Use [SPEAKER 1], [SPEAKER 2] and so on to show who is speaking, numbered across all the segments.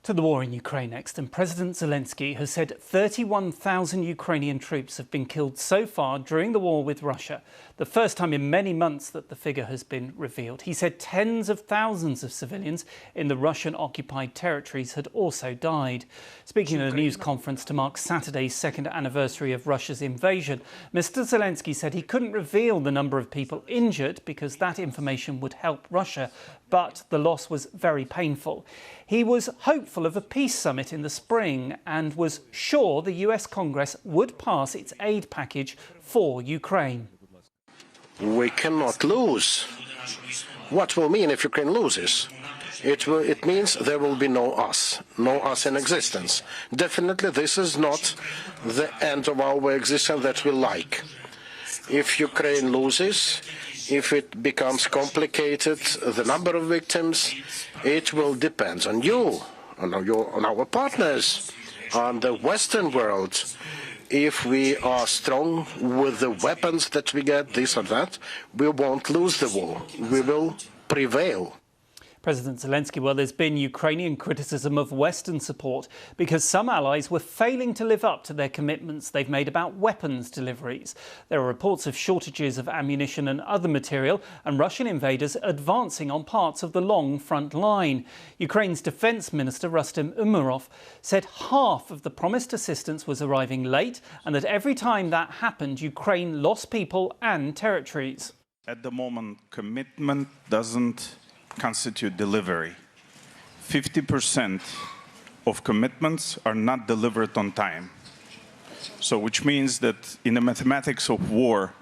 [SPEAKER 1] To the war in Ukraine next, and President Zelensky has said 31,000 Ukrainian troops have been killed so far during the war with Russia, the first time in many months that the figure has been revealed. He said tens of thousands of civilians in the Russian-occupied territories had also died. Speaking at a news conference to mark Saturday's second anniversary of Russia's invasion, Mr. Zelensky said he couldn't reveal the number of people injured because that information would help Russia, but the loss was very painful. He was hopeful of a peace summit in the spring and was sure the US Congress would pass its aid package for Ukraine.
[SPEAKER 2] We cannot lose. What will mean if Ukraine loses? It means there will be no us in existence. Definitely this is not the end of our existence that we like. If Ukraine loses, if it becomes complicated, the number of victims, it will depend on you, on our partners, on the Western world. If we are strong with the weapons that we get, this or that, we won't lose the war. We will prevail.
[SPEAKER 1] President Zelensky, well, there's been Ukrainian criticism of Western support because some allies were failing to live up to their commitments they've made about weapons deliveries. There are reports of shortages of ammunition and other material and Russian invaders advancing on parts of the long front line. Ukraine's Defence Minister Rustem Umerov said half of the promised assistance was arriving late and that every time that happened, Ukraine lost people and territories.
[SPEAKER 3] At the moment, commitment doesn't constitute delivery. 50% of commitments are not delivered on time. So which means that in the mathematics of war,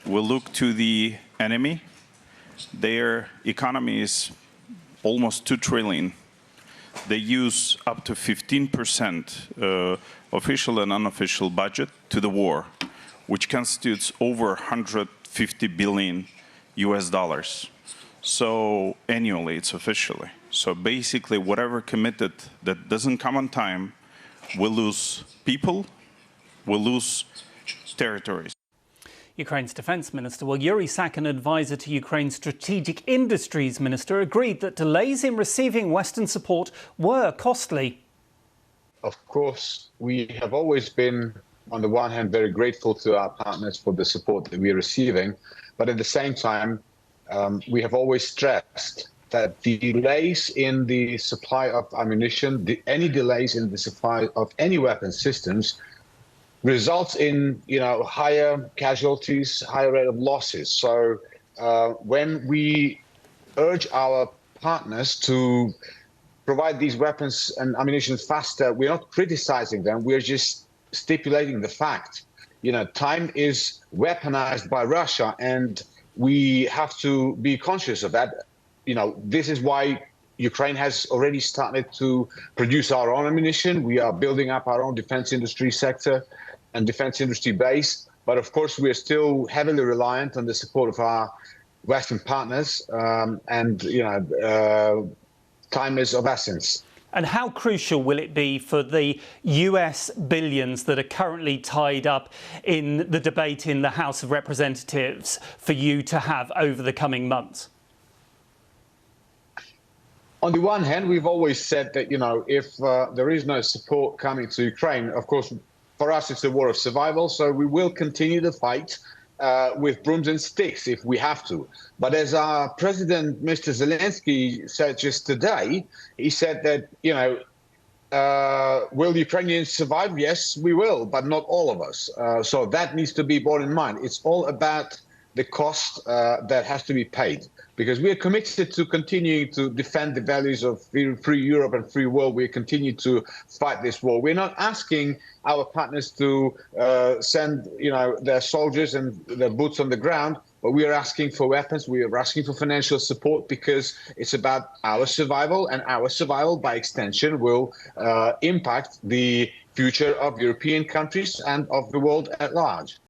[SPEAKER 3] we look to the enemy. Their economy is almost 2 trillion. They use up to 15% official and unofficial budget to the war, which constitutes over 150 billion US dollars. So annually, it's officially. So basically, whatever committed that doesn't come on time, will lose people, will lose territories.
[SPEAKER 1] Ukraine's defence minister, well, Yuri Sak, an advisor to Ukraine's strategic industries minister, agreed that delays in receiving Western support were costly.
[SPEAKER 4] Of course, we have always been, on the one hand, very grateful to our partners for the support that we're receiving, but at the same time, we have always stressed that the delays in the supply of ammunition, any delays in the supply of any weapon systems, results in higher casualties, higher rate of losses. So when we urge our partners to provide these weapons and ammunition faster, we're not criticizing them. We're just stipulating the fact. Time is weaponized by Russia, and we have to be conscious of that. This is why Ukraine has already started to produce our own ammunition. We are building up our own defense industry sector and defense industry base. But of course, we are still heavily reliant on the support of our Western partners. Time is of essence.
[SPEAKER 1] And how crucial will it be for the US billions that are currently tied up in the debate in the House of Representatives for you to have over the coming months?
[SPEAKER 4] On the one hand, we've always said that, if there is no support coming to Ukraine, of course, for us, it's a war of survival. So we will continue the fight with brooms and sticks if we have to. But as our president, Mr. Zelensky, said just today, he said that, will Ukrainians survive? Yes, we will, but not all of us. So that needs to be borne in mind. It's all about the cost that has to be paid, because we are committed to continuing to defend the values of free Europe and free world. We continue to fight this war. We're not asking our partners to send, their soldiers and their boots on the ground, but we are asking for weapons. We are asking for financial support because it's about our survival, and our survival, by extension, will impact the future of European countries and of the world at large.